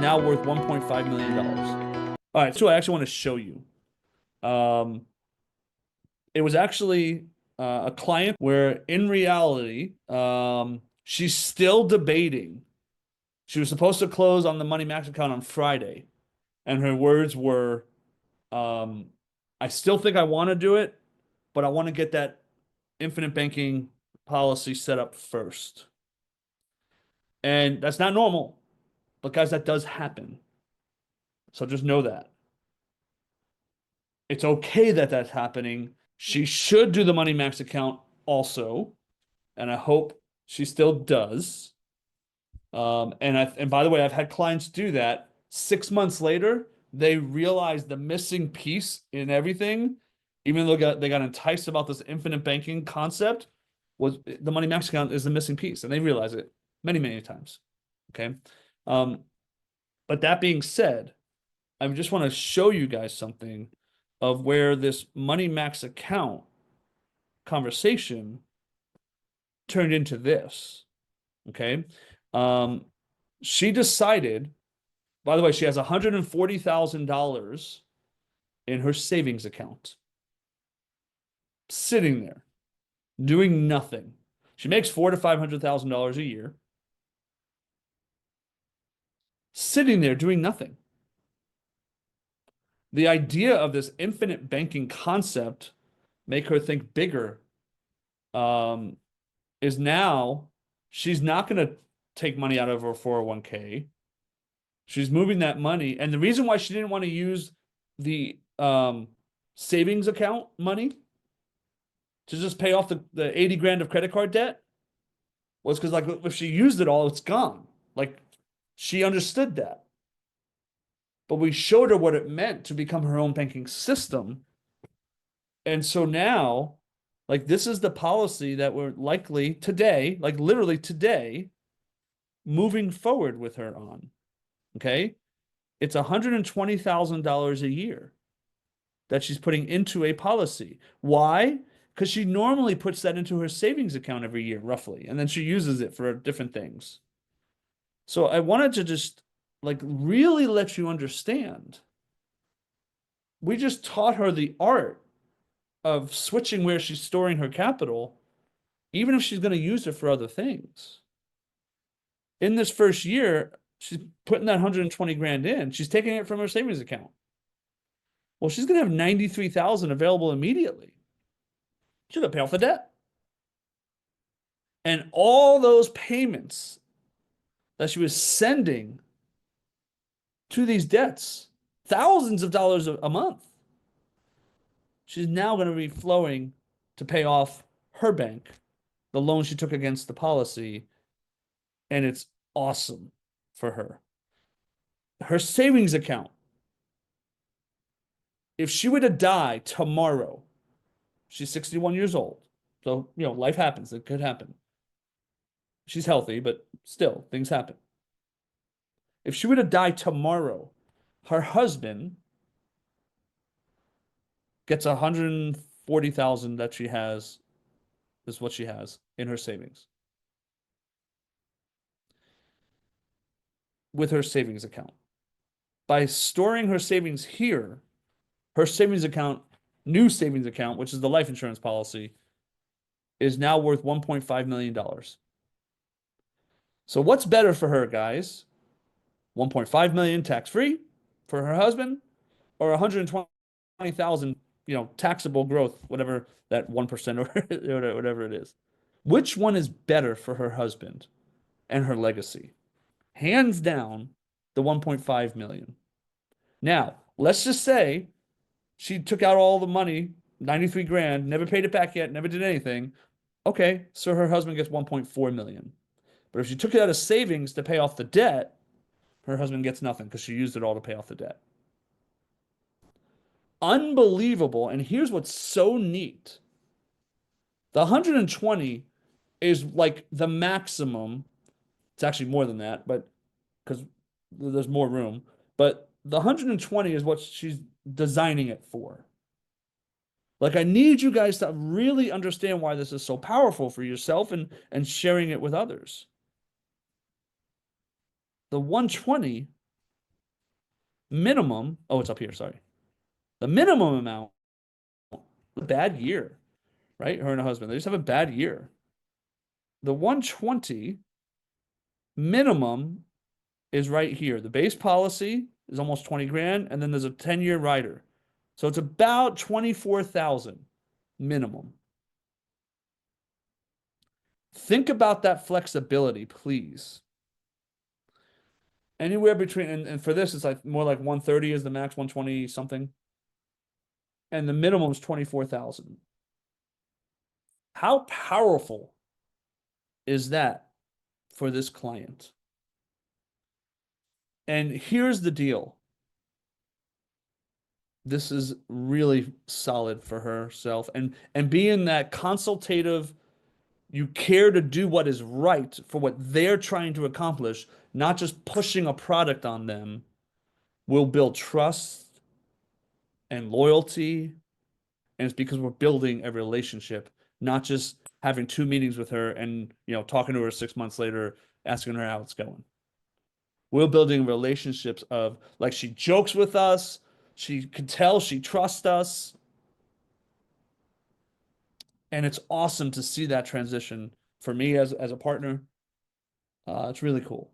now worth $1.5 million. All right, so I actually want to show you. Um, it was actually a client where in reality, she's still debating. She was supposed to close on the Money Max account on Friday, and her words were, um, I still think I want to do it, but I want to get that infinite banking policy set up first. And that's not normal, but guys, that does happen. So just know that. It's okay that that's happening. She should do the Money Max account also, and I hope she still does. And by the way, I've had clients do that. 6 months later, they realized the missing piece in everything, even though they got enticed about this infinite banking concept, was the Money Max account is the missing piece, and they realize it many, many times. Okay. Um, but that being said, I just want to show you guys something of where this Money Max account conversation turned into this. Okay. Um, she decided, by the way, she has $140,000 in her savings account sitting there doing nothing. She makes $400,000 to $500,000 a year, sitting there doing nothing. The idea of this infinite banking concept make her think bigger. Um, is now she's not going to take money out of her 401k. She's moving that money. And the reason why she didn't want to use the savings account money to just pay off the 80 grand of credit card debt was because, like, if she used it all, it's gone. Like, she understood that. But we showed her what it meant to become her own banking system. And so now, like, this is the policy that we're likely today, like literally today, moving forward with her on. Okay. It's $120,000 a year that she's putting into a policy. Why? Because she normally puts that into her savings account every year, roughly, and then she uses it for different things. So I wanted to just like really let you understand. We just taught her the art of switching where she's storing her capital, even if she's going to use it for other things. In this first year, she's putting that 120 grand in. She's taking it from her savings account. Well, she's going to have 93,000 available immediately. She's going to pay off the debt. And all those payments that she was sending to these debts, thousands of dollars a month, she's now going to be flowing to pay off her bank, the loan she took against the policy, and it's awesome for her. Her savings account, if she were to die tomorrow, she's 61 years old. So, life happens. It could happen. She's healthy, but still, things happen. If she were to die tomorrow, her husband gets 140,000 that she has, is what she has in her savings with her savings account. By storing her savings here, her savings account, new savings account, which is the life insurance policy, is now worth $1.5 million. So what's better for her, guys? 1.5 million tax-free for her husband, or 120,000, taxable growth, whatever that 1% or whatever it is. Which one is better for her husband and her legacy? Hands down, the 1.5 million. Now, let's just say she took out all the money, 93 grand, never paid it back yet, never did anything. Okay, so her husband gets 1.4 million. But if she took it out of savings to pay off the debt, her husband gets nothing because she used it all to pay off the debt. Unbelievable. And here's what's so neat. The 120 is like the maximum. It's actually more than that, but because there's more room. But the 120 is what she's designing it for. Like, I need you guys to really understand why this is so powerful for yourself and sharing it with others. The 120 Minimum, oh, it's up here, sorry. The minimum amount, a bad year, right? Her and her husband, they just have a bad year. The 120 minimum is right here. The base policy is almost 20 grand, and then there's a 10-year rider. So it's about 24,000 minimum. Think about that flexibility, please. Anywhere between, and for this, it's like more like 130 is the max, 120 something. And the minimum is 24,000. How powerful is that for this client? And here's the deal. This is really solid for herself. And being that consultative, you care to do what is right for what they're trying to accomplish, not just pushing a product on them, will build trust and loyalty. And it's because we're building a relationship, not just having two meetings with her and talking to her 6 months later, asking her how it's going. We're building relationships of like she jokes with us, she can tell she trusts us, and it's awesome to see that transition for me as a partner. It's really cool.